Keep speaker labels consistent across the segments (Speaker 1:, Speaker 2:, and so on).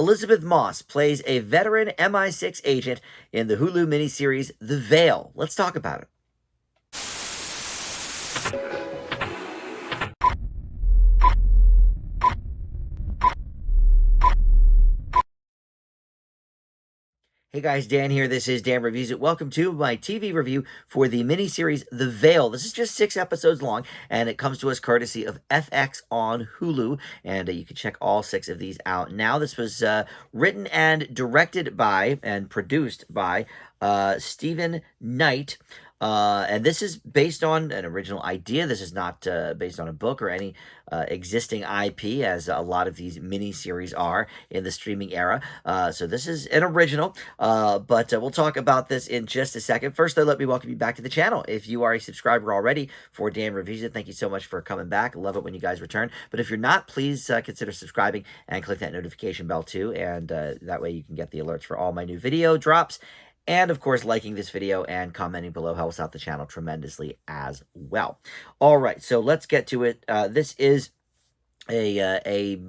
Speaker 1: Elisabeth Moss plays a veteran MI6 agent in the Hulu miniseries The Veil. Let's talk about it. Hey guys, Dan here. This is Dan Reviews It. Welcome to my TV review for the miniseries The Veil. This is just 6 episodes long, and it comes to us courtesy of FX on Hulu, and you can check all 6 of these out now. This was written and directed by and produced by Stephen Knight. And this is based on an original idea. This is not based on a book or any existing IP, as a lot of these miniseries are in the streaming era. So this is an original, but we'll talk about this in just a second. First, though, let me welcome you back to the channel. If you are a subscriber already for Dan Reviews It, thank you so much for coming back. Love it when you guys return. But if you're not, please consider subscribing and click that notification bell too, and that way you can get the alerts for all my new video drops. And, of course, liking this video and commenting below helps out the channel tremendously as well. All right, so let's get to it. This is a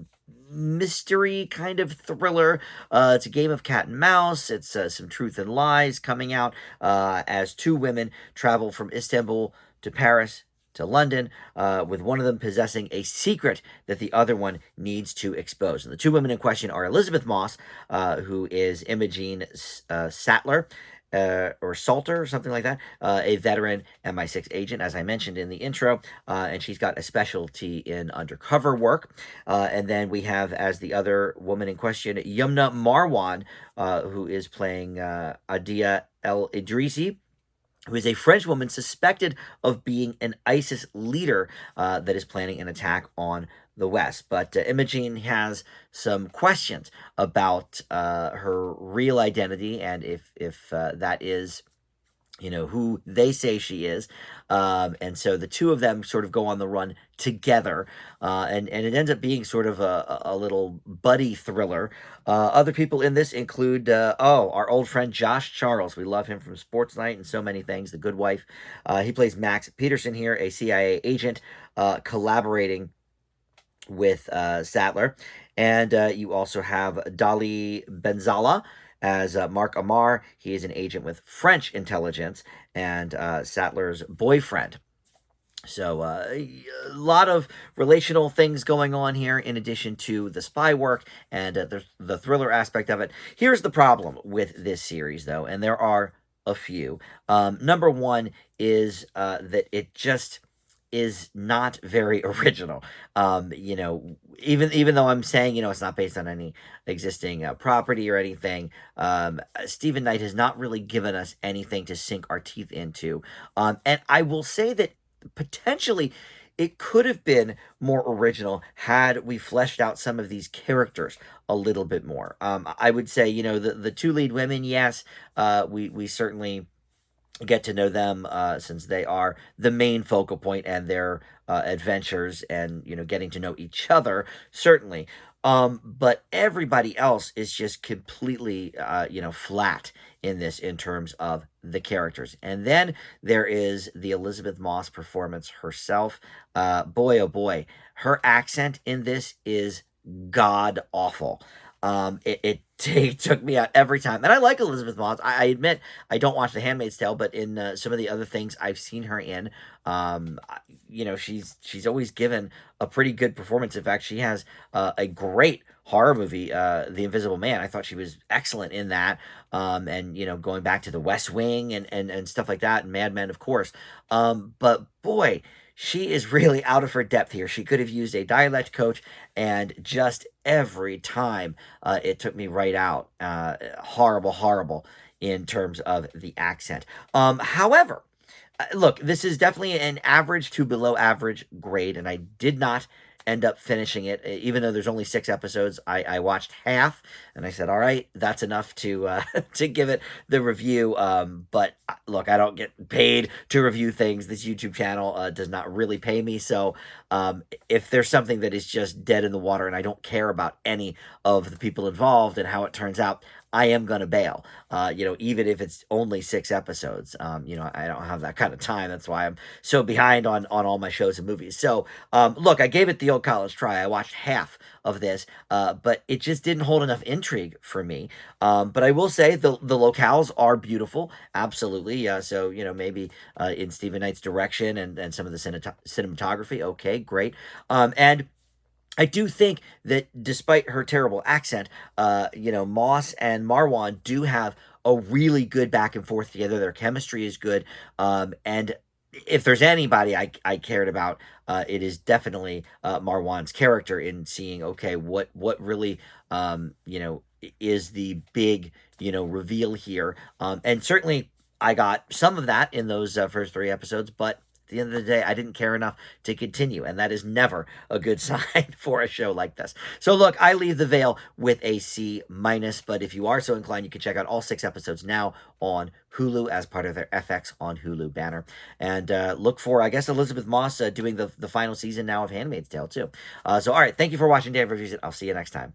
Speaker 1: mystery kind of thriller. It's a game of cat and mouse. It's some truth and lies coming out as 2 women travel from Istanbul to Paris to London, with one of them possessing a secret that the other one needs to expose. And the 2 women in question are Elisabeth Moss, who is Imogen Sattler, or Salter, or something like that, a veteran MI6 agent, as I mentioned in the intro, and she's got a specialty in undercover work. And then we have, as the other woman in question, Yumna Marwan, who is playing Adia El Idrisi, who is a French woman suspected of being an ISIS leader that is planning an attack on the West. But Imogen has some questions about her real identity, and if that is, who they say she is. And so the 2 of them sort of go on the run together, and it ends up being sort of a little buddy thriller. Other people in this include, our old friend Josh Charles. We love him from Sports Night and so many things, The Good Wife. He plays Max Peterson here, a CIA agent collaborating with Sattler. And you also have Dali Benzala as Mark Amar. He is an agent with French intelligence and Sattler's boyfriend. So a lot of relational things going on here in addition to the spy work and the thriller aspect of it. Here's the problem with this series, though, and there are a few. Number one is that it just is not very original. Even though I'm saying, it's not based on any existing property or anything, Stephen Knight has not really given us anything to sink our teeth into. And I will say that potentially it could have been more original had we fleshed out some of these characters a little bit more. I would say, the 2 lead women, yes, we certainly get to know them since they are the main focal point, and their adventures and getting to know each other, certainly. But everybody else is just completely flat in this in terms of the characters. And then there is the Elisabeth Moss performance herself. Boy, oh boy, her accent in this is god awful. It took me out every time. And I like Elisabeth Moss. I admit I don't watch The Handmaid's Tale, but in some of the other things I've seen her in, she's always given a pretty good performance. In fact, she has a great horror movie, The Invisible Man. I thought she was excellent in that. And, going back to The West Wing and stuff like that, and Mad Men, of course. But boy, she is really out of her depth here. She could have used a dialect coach, and just every time it took me right out. Horrible in terms of the accent. However, look, this is definitely an average to below average grade, and I did not end up finishing it. Even though there's only 6 episodes, I watched half, and I said, all right, that's enough to to give it the review. But look, I don't get paid to review things. This YouTube channel does not really pay me, so if there's something that is just dead in the water and I don't care about any of the people involved and how it turns out, I am gonna bail. Even if it's only 6 episodes. I don't have that kind of time. That's why I'm so behind on all my shows and movies. So, look, I gave it the old college try. I watched half of this, but it just didn't hold enough intrigue for me. But I will say the locales are beautiful, absolutely. So maybe in Stephen Knight's direction and some of the cinematography, okay, great. And I do think that despite her terrible accent, Moss and Marwan do have a really good back and forth together. Their chemistry is good. And if there's anybody I cared about, it is definitely Marwan's character in seeing, okay, what really, is the big, reveal here. And certainly I got some of that in those first 3 episodes, but at the end of the day, I didn't care enough to continue, and that is never a good sign for a show like this. So look, I leave The Veil with a C minus, but if you are so inclined, you can check out all 6 episodes now on Hulu as part of their FX on Hulu banner. And look for, I guess, Elisabeth Moss doing the final season now of Handmaid's Tale, too. So, all right, thank you for watching Dan Reviews It. I'll see you next time.